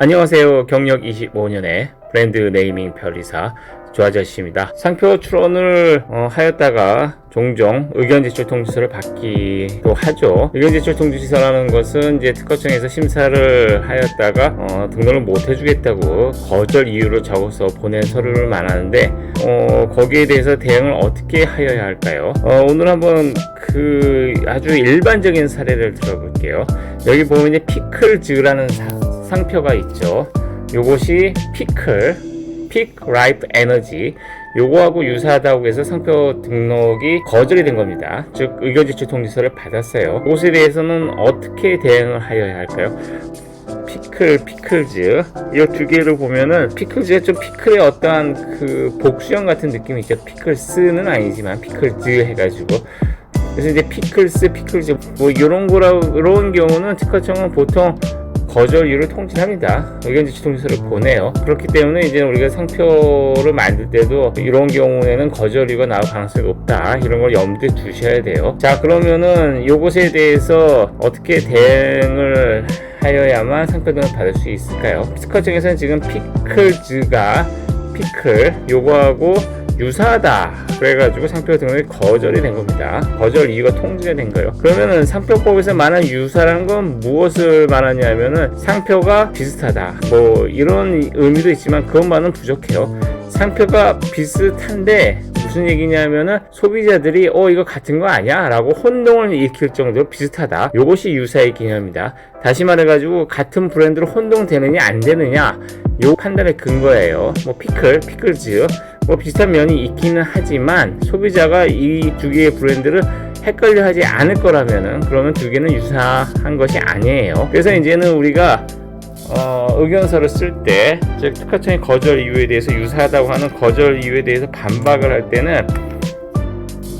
안녕하세요. 경력 25년의 브랜드 네이밍 별이사 조아저씨입니다. 상표 출원을 하였다가 종종 의견 제출 통지서를 받기도 하죠. 의견 제출 통지서라는 것은 이제 특허청에서 심사를 하였다가 등록을 못 해주겠다고 거절 이유를 적어서 보낸 서류를 말하는데 거기에 대해서 대응을 어떻게 하여야 할까요? 오늘 한번 그 아주 일반적인 사례를 들어볼게요. 여기 보면 이제 피클즈라는 상표가 있죠. 요것이 픽 라이프 에너지 요거하고 유사하다고 해서 상표 등록이 거절이 된 겁니다. 즉 의견 제출 통지서를 받았어요. 이것에 대해서는 어떻게 대응을 하여야 할까요? 피클즈 이 두 개를 보면은 피클즈가 좀 피클의 어떠한 그 복수형 같은 느낌이 있죠. 피클스는 아니지만 피클즈 해가지고 그래서 이제 피클즈 뭐 이런 경우는 특허청은 보통 거절 이유를 통지합니다. 의견 제출 통지서를 보내요. 그렇기 때문에 이제 우리가 상표를 만들 때도 이런 경우에는 거절 이유가 나올 가능성이 높다. 이런 걸 염두에 두셔야 돼요. 자, 그러면은 요것에 대해서 어떻게 대응을 하여야만 상표 등을 받을 수 있을까요? 특허청에서는 지금 피클즈가 요거하고 유사하다 그래가지고 상표 등록이 거절이 된 겁니다. 거절 이유가 통지가 된 거예요. 그러면은 상표법에서 말하는 유사라는 건 무엇을 말하냐면은 상표가 비슷하다 뭐 이런 의미도 있지만 그것만은 부족해요. 상표가 비슷한데 무슨 얘기냐면은 소비자들이 이거 같은 거 아니야? 라고 혼동을 일으킬 정도로 비슷하다. 요것이 유사의 개념입니다. 다시 말해가지고 같은 브랜드로 혼동되느냐 안 되느냐 요 판단의 근거예요. 뭐 피클즈 뭐 비슷한 면이 있기는 하지만 소비자가 이 두 개의 브랜드를 헷갈려 하지 않을 거라면은 그러면 두 개는 유사한 것이 아니에요. 그래서 이제는 우리가 의견서를 쓸 때, 즉 특허청의 거절 이유에 대해서 유사하다고 하는 거절 이유에 대해서 반박을 할 때는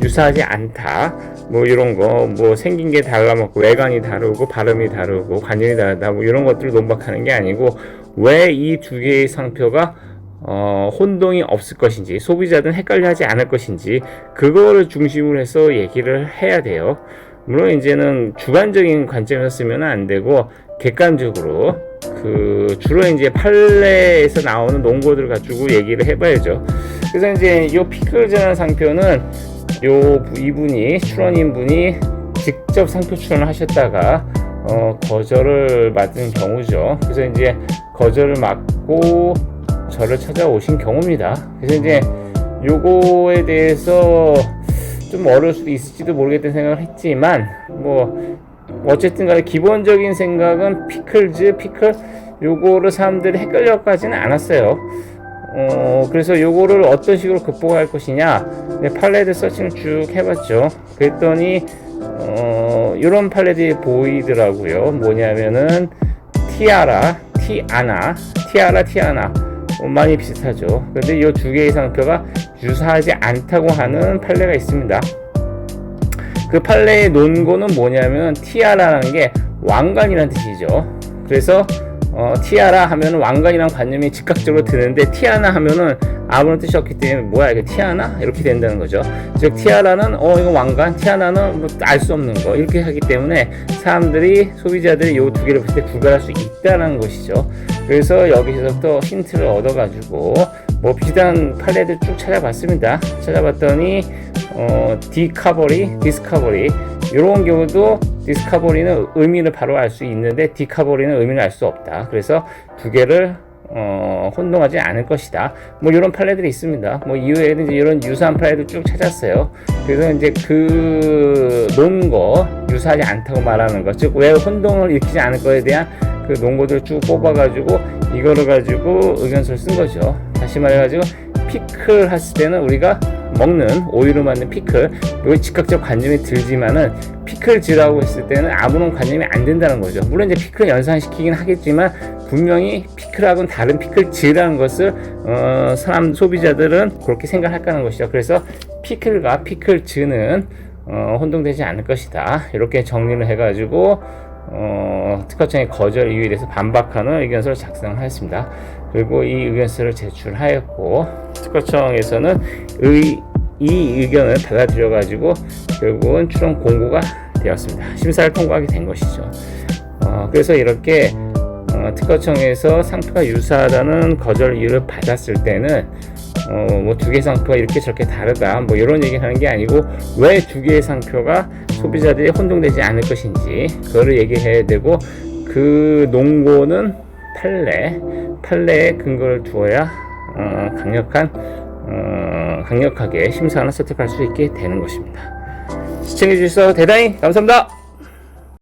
유사하지 않다. 뭐 이런 거, 뭐 생긴 게 달라먹고 외관이 다르고 발음이 다르고 관절이 다르다. 뭐 이런 것들을 논박하는 게 아니고 왜 이 두 개의 상표가 혼동이 없을 것인지 소비자들은 헷갈려하지 않을 것인지 그거를 중심으로 해서 얘기를 해야 돼요. 물론 이제는 주관적인 관점에서 쓰면 안 되고 객관적으로 주로 이제 판례에서 나오는 논거들을 가지고 얘기를 해봐야죠. 그래서 이제 이 피클즈라는 상표는 이분이 출원인 분이 직접 상표 출원을 하셨다가 거절을 받은 경우죠. 그래서 이제 거절을 받고 저를 찾아오신 경우입니다. 그래서 이제 요거에 대해서 좀 어려울 수도 있을지도 모르겠다는 생각을 했지만 뭐 어쨌든 간에 기본적인 생각은 피클 요거를 사람들이 헷갈려까지는 않았어요. 그래서 요거를 어떤 식으로 극복할 것이냐 판례들 서칭을 쭉 해봤죠. 그랬더니 이런 판례들이 보이더라고요. 뭐냐면은 티아라 많이 비슷하죠. 그런데 이 두 개의 상표가 유사하지 않다고 하는 판례가 있습니다. 그 판례의 논거는 뭐냐면 티아라라는 게 왕관이라는 뜻이죠. 그래서 티아라 하면 왕관이라는 관념이 즉각적으로 드는데 티아나 하면은 아무런 뜻이 없기 때문에 뭐야 이게 티아나? 이렇게 된다는 거죠. 즉 티아라는 이거 왕관, 티아나는 뭐 알 수 없는 거 이렇게 하기 때문에 소비자들이 이 두 개를 볼 때 구별할 수 있다는 것이죠. 그래서 여기서부터 힌트를 얻어가지고 뭐 비슷한 판례들 쭉 찾아봤습니다. 찾아봤더니 디스커버리 이런 경우도 디스커버리는 의미를 바로 알 수 있는데 디커버리는 의미를 알 수 없다. 그래서 두 개를 혼동하지 않을 것이다. 뭐 이런 판례들이 있습니다. 뭐 이후에는 이제 이런 유사한 판례도 쭉 찾았어요. 그래서 이제 그 논거 유사하지 않다고 말하는 것, 즉 왜 혼동을 일으키지 않을 거에 대한 그 논거들을 쭉 뽑아가지고 이거를 가지고 의견서를 쓴 거죠. 다시 말해가지고 피클 했을 때는 우리가 먹는 오이로 만든 피클 여기 즉각적 관념이 들지만은 피클즈라고 했을 때는 아무런 관념이 안 된다는 거죠. 물론 이제 피클을 연상시키긴 하겠지만 분명히 피클하고는 다른 피클즈라는 것을 소비자들은 그렇게 생각할까는 것이죠. 그래서 피클과 피클즈는 혼동되지 않을 것이다. 이렇게 정리를 해가지고 특허청의 거절 이유에 대해서 반박하는 의견서를 작성하였습니다. 그리고 이 의견서를 제출하였고 특허청에서는 이 의견을 받아들여 가지고 결국은 출원 공고가 되었습니다. 심사를 통과하게 된 것이죠. 그래서 이렇게 특허청에서 상표가 유사하다는 거절 이유를 받았을 때는 뭐 두 개의 상표가 이렇게 저렇게 다르다 뭐 이런 얘기를 하는 게 아니고 왜 두 개의 상표가 소비자들이 혼동되지 않을 것인지 그거를 얘기해야 되고 그 논고는 판례에 근거를 두어야 강력하게 심사하는 설득할 수 있게 되는 것입니다. 시청해 주셔서 대단히 감사합니다.